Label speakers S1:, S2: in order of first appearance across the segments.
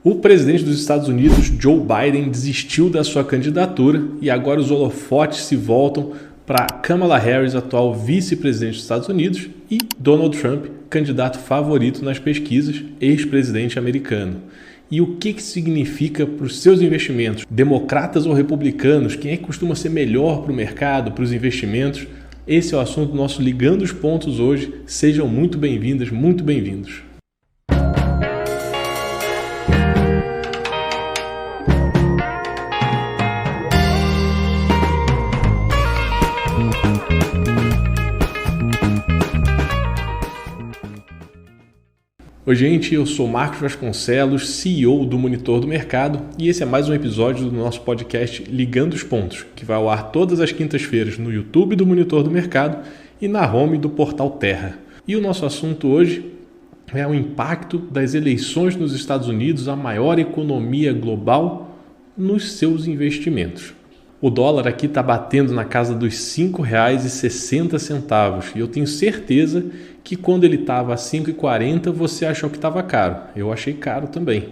S1: O presidente dos Estados Unidos, Joe Biden, desistiu da sua candidatura e agora os holofotes se voltam para Kamala Harris, atual vice-presidente dos Estados Unidos, e Donald Trump, candidato favorito nas pesquisas, ex-presidente americano. E o que significa para os seus investimentos? Democratas ou republicanos? Quem é que costuma ser melhor para o mercado, para os investimentos? Esse é o assunto do nosso Ligando os Pontos hoje. Sejam muito bem-vindas, muito bem-vindos. Oi gente, eu sou Marcos Vasconcelos, CEO do Monitor do Mercado, e esse é mais um episódio do nosso podcast Ligando os Pontos, que vai ao ar todas as quintas-feiras no YouTube do Monitor do Mercado e na home do Portal Terra. E o nosso assunto hoje é o impacto das eleições nos Estados Unidos, a maior economia global, nos seus investimentos. O dólar aqui está batendo na casa dos R$ 5,60 e eu tenho certeza que quando ele estava a 5,40 você achou que estava caro. Eu achei caro também.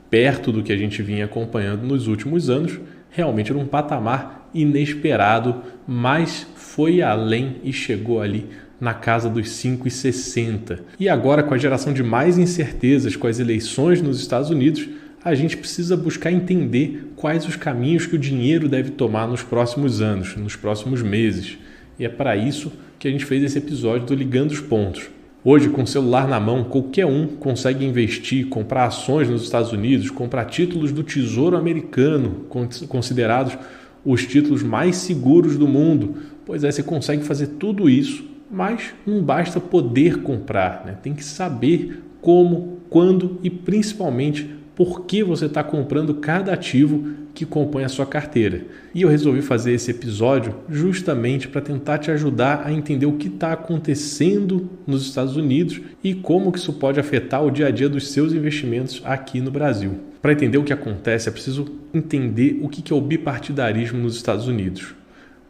S1: Perto do que a gente vinha acompanhando nos últimos anos, realmente era um patamar inesperado, mas foi além e chegou ali na casa dos 5,60. E agora, com a geração de mais incertezas com as eleições nos Estados Unidos, a gente precisa buscar entender quais os caminhos que o dinheiro deve tomar nos próximos anos, nos próximos meses. E é para isso que a gente fez esse episódio do Ligando os Pontos. Hoje, com o celular na mão, qualquer um consegue investir, comprar ações nos Estados Unidos, comprar títulos do Tesouro Americano, considerados os títulos mais seguros do mundo. Pois é, você consegue fazer tudo isso, mas não basta poder comprar, né? Tem que saber como, quando e principalmente por que você está comprando cada ativo que compõe a sua carteira. E eu resolvi fazer esse episódio justamente para tentar te ajudar a entender o que está acontecendo nos Estados Unidos e como que isso pode afetar o dia a dia dos seus investimentos aqui no Brasil. Para entender o que acontece, é preciso entender o que é o bipartidarismo nos Estados Unidos.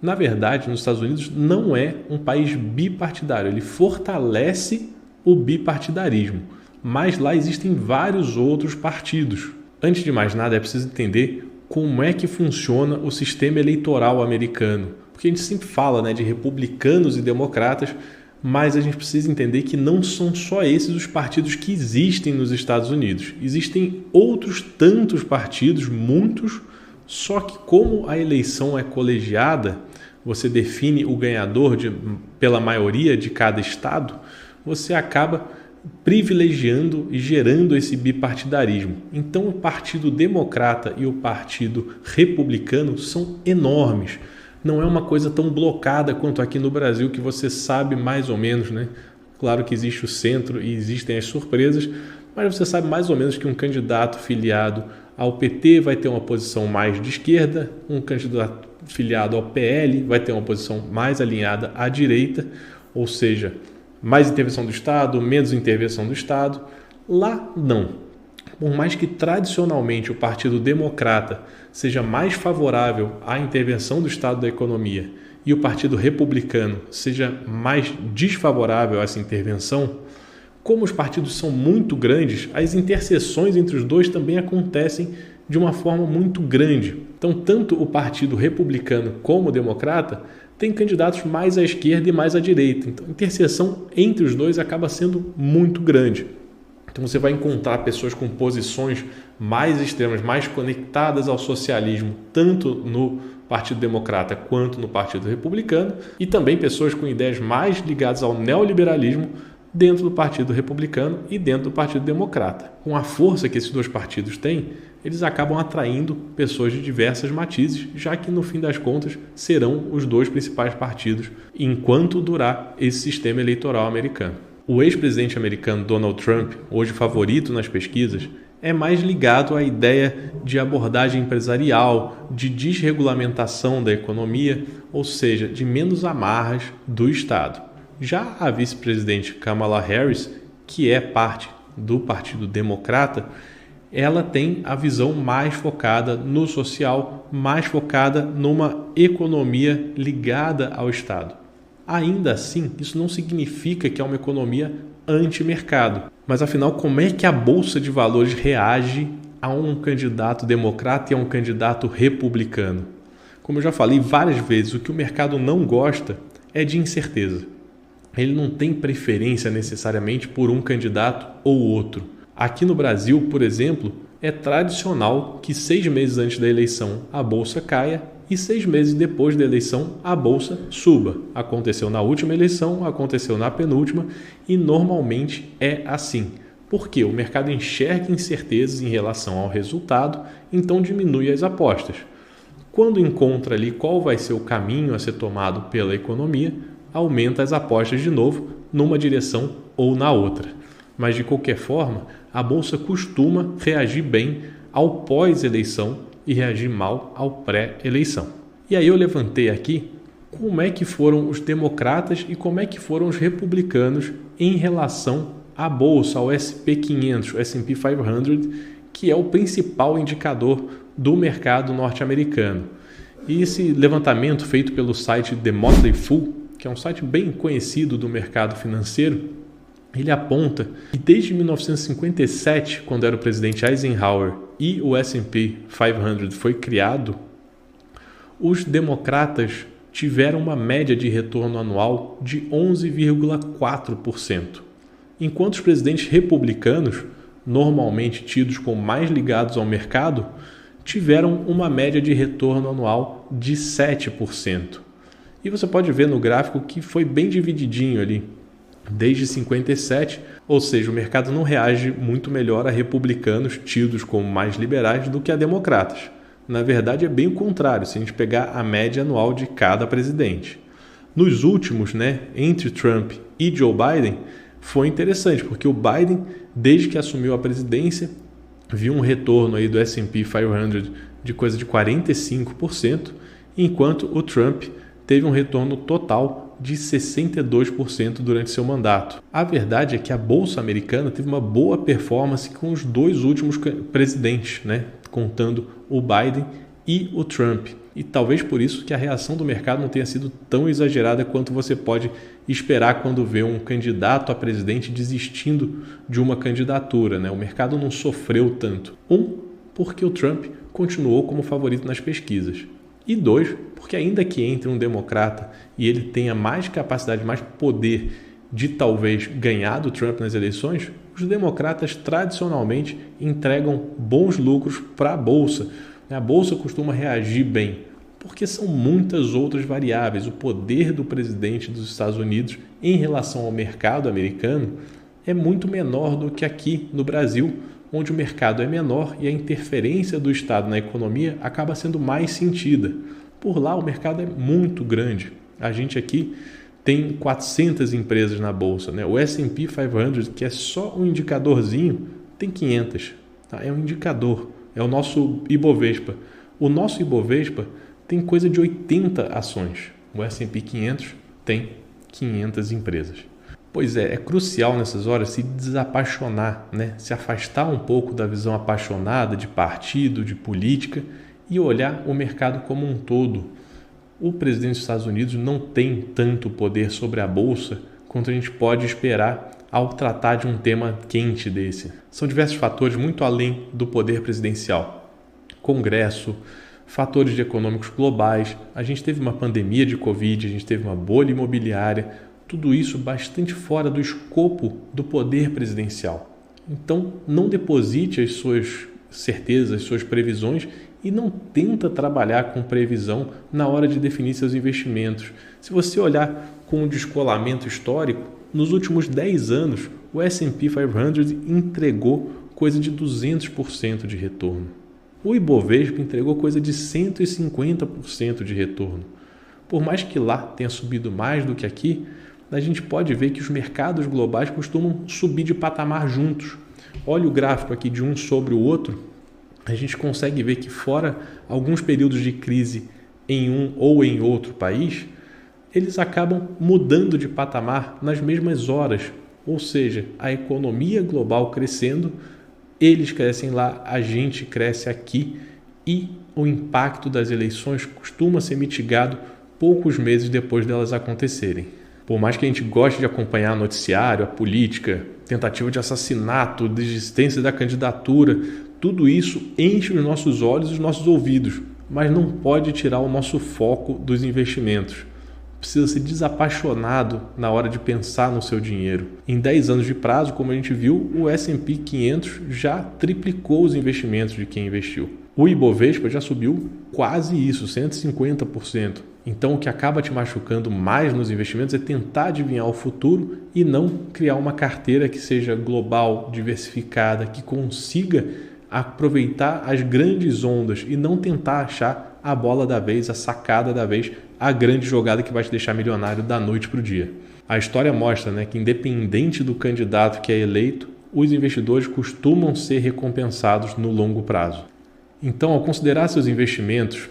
S1: Na verdade, nos Estados Unidos não é um país bipartidário, ele fortalece o bipartidarismo. Mas lá existem vários outros partidos. Antes de mais nada, é preciso entender como é que funciona o sistema eleitoral americano. Porque a gente sempre fala, de republicanos e democratas, mas a gente precisa entender que não são só esses os partidos que existem nos Estados Unidos. Existem outros tantos partidos, muitos, só que como a eleição é colegiada, você define o ganhador pela maioria de cada estado, você acaba privilegiando e gerando esse bipartidarismo. Então o Partido Democrata e o Partido Republicano são enormes. Não é uma coisa tão blocada quanto aqui no Brasil, que você sabe mais ou menos, Claro que existe o centro e existem as surpresas, mas você sabe mais ou menos que um candidato filiado ao PT vai ter uma posição mais de esquerda, um candidato filiado ao PL vai ter uma posição mais alinhada à direita, ou seja, mais intervenção do Estado, menos intervenção do Estado. Lá não. Por mais que tradicionalmente o Partido Democrata seja mais favorável à intervenção do Estado da economia e o Partido Republicano seja mais desfavorável a essa intervenção, como os partidos são muito grandes, as interseções entre os dois também acontecem de uma forma muito grande. Então, tanto o Partido Republicano como o Democrata tem candidatos mais à esquerda e mais à direita. Então, a interseção entre os dois acaba sendo muito grande. Então, você vai encontrar pessoas com posições mais extremas, mais conectadas ao socialismo, tanto no Partido Democrata quanto no Partido Republicano, e também pessoas com ideias mais ligadas ao neoliberalismo dentro do Partido Republicano e dentro do Partido Democrata. Com a força que esses dois partidos têm, eles acabam atraindo pessoas de diversas matizes, já que no fim das contas serão os dois principais partidos enquanto durar esse sistema eleitoral americano. O ex-presidente americano Donald Trump, hoje favorito nas pesquisas, é mais ligado à ideia de abordagem empresarial, de desregulamentação da economia, ou seja, de menos amarras do Estado. Já a vice-presidente Kamala Harris, que é parte do Partido Democrata, ela tem a visão mais focada no social, mais focada numa economia ligada ao Estado. Ainda assim, isso não significa que é uma economia anti-mercado. Mas afinal, como é que a Bolsa de Valores reage a um candidato democrata e a um candidato republicano. Como eu já falei várias vezes, o que o mercado não gosta é de incerteza. Ele não tem preferência necessariamente por um candidato ou outro. Aqui no Brasil, por exemplo, é tradicional que 6 meses antes da eleição a bolsa caia e 6 meses depois da eleição a bolsa suba. Aconteceu na última eleição, aconteceu na penúltima e normalmente é assim. Porque o mercado enxerga incertezas em relação ao resultado, então diminui as apostas. Quando encontra ali qual vai ser o caminho a ser tomado pela economia, aumenta as apostas de novo numa direção ou na outra. Mas de qualquer forma, a bolsa costuma reagir bem ao pós-eleição e reagir mal ao pré-eleição. E aí eu levantei aqui como é que foram os democratas e como é que foram os republicanos em relação à bolsa, ao S&P 500, o S&P 500, que é o principal indicador do mercado norte-americano. E esse levantamento feito pelo site The Motley Fool, que é um site bem conhecido do mercado financeiro, ele aponta que desde 1957, quando era o presidente Eisenhower e o S&P 500 foi criado, os democratas tiveram uma média de retorno anual de 11,4%, enquanto os presidentes republicanos, normalmente tidos como mais ligados ao mercado, tiveram uma média de retorno anual de 7%. E você pode ver no gráfico que foi bem divididinho ali, desde 57, ou seja, o mercado não reage muito melhor a republicanos tidos como mais liberais do que a democratas. Na verdade, é bem o contrário, se a gente pegar a média anual de cada presidente. Nos últimos, entre Trump e Joe Biden, foi interessante, porque o Biden, desde que assumiu a presidência, viu um retorno aí do S&P 500 de coisa de 45%, enquanto o Trump teve um retorno total de 62% durante seu mandato. A verdade é que a bolsa americana teve uma boa performance com os dois últimos presidentes, contando o Biden e o Trump. E talvez por isso que a reação do mercado não tenha sido tão exagerada quanto você pode esperar quando vê um candidato a presidente desistindo de uma candidatura. O mercado não sofreu tanto. Porque o Trump continuou como favorito nas pesquisas. E 2, porque ainda que entre um democrata e ele tenha mais capacidade, mais poder de talvez ganhar do Trump nas eleições, os democratas tradicionalmente entregam bons lucros para a bolsa. A bolsa costuma reagir bem, porque são muitas outras variáveis. O poder do presidente dos Estados Unidos em relação ao mercado americano é muito menor do que aqui no Brasil, onde o mercado é menor e a interferência do Estado na economia acaba sendo mais sentida. Por lá o mercado é muito grande. A gente aqui tem 400 empresas na bolsa. O S&P 500, que é só um indicadorzinho, tem 500. É um indicador, é o nosso Ibovespa. O nosso Ibovespa tem coisa de 80 ações. O S&P 500 tem 500 empresas. Pois é crucial nessas horas se desapaixonar, se afastar um pouco da visão apaixonada de partido, de política e olhar o mercado como um todo. O presidente dos Estados Unidos não tem tanto poder sobre a bolsa quanto a gente pode esperar ao tratar de um tema quente desse. São diversos fatores muito além do poder presidencial. Congresso, fatores econômicos globais, a gente teve uma pandemia de Covid, a gente teve uma bolha imobiliária, tudo isso bastante fora do escopo do poder presidencial. Então, não deposite as suas certezas, as suas previsões e não tenta trabalhar com previsão na hora de definir seus investimentos. Se você olhar com um descolamento histórico, nos últimos 10 anos, o S&P 500 entregou coisa de 200% de retorno. O Ibovespa entregou coisa de 150% de retorno. Por mais que lá tenha subido mais do que aqui, a gente pode ver que os mercados globais costumam subir de patamar juntos. Olha o gráfico aqui de um sobre o outro, a gente consegue ver que fora alguns períodos de crise em um ou em outro país, eles acabam mudando de patamar nas mesmas horas. Ou seja, a economia global crescendo, eles crescem lá, a gente cresce aqui e o impacto das eleições costuma ser mitigado poucos meses depois delas acontecerem. Por mais que a gente goste de acompanhar o noticiário, a política, tentativa de assassinato, desistência da candidatura, Tudo isso enche os nossos olhos e os nossos ouvidos, mas não pode tirar o nosso foco dos investimentos. Precisa ser desapaixonado na hora de pensar no seu dinheiro. Em 10 anos de prazo, como a gente viu, o S&P 500 já triplicou os investimentos de quem investiu. O Ibovespa já subiu quase isso, 150%. Então, o que acaba te machucando mais nos investimentos é tentar adivinhar o futuro e não criar uma carteira que seja global, diversificada, que consiga aproveitar as grandes ondas e não tentar achar a bola da vez, a sacada da vez, a grande jogada que vai te deixar milionário da noite para o dia. A história mostra, né, que independente do candidato que é eleito, os investidores costumam ser recompensados no longo prazo. Então, ao considerar seus investimentos,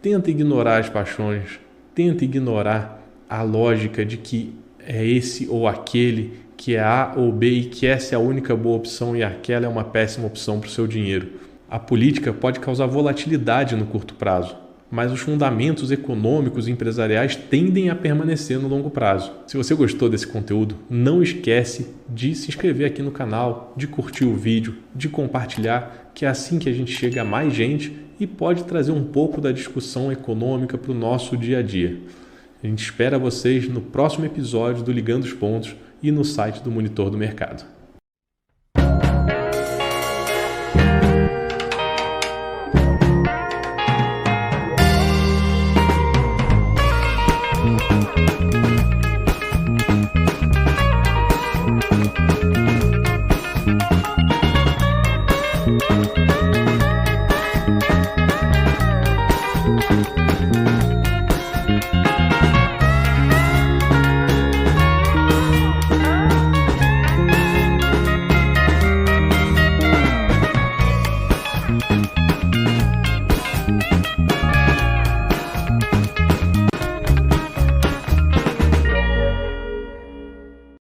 S1: tenta ignorar as paixões, tenta ignorar a lógica de que é esse ou aquele, que é A ou B e que essa é a única boa opção e aquela é uma péssima opção para o seu dinheiro. A política pode causar volatilidade no curto prazo, mas os fundamentos econômicos e empresariais tendem a permanecer no longo prazo. Se você gostou desse conteúdo, não esquece de se inscrever aqui no canal, de curtir o vídeo, de compartilhar, que é assim que a gente chega a mais gente e pode trazer um pouco da discussão econômica para o nosso dia a dia. A gente espera vocês no próximo episódio do Ligando os Pontos e no site do Monitor do Mercado.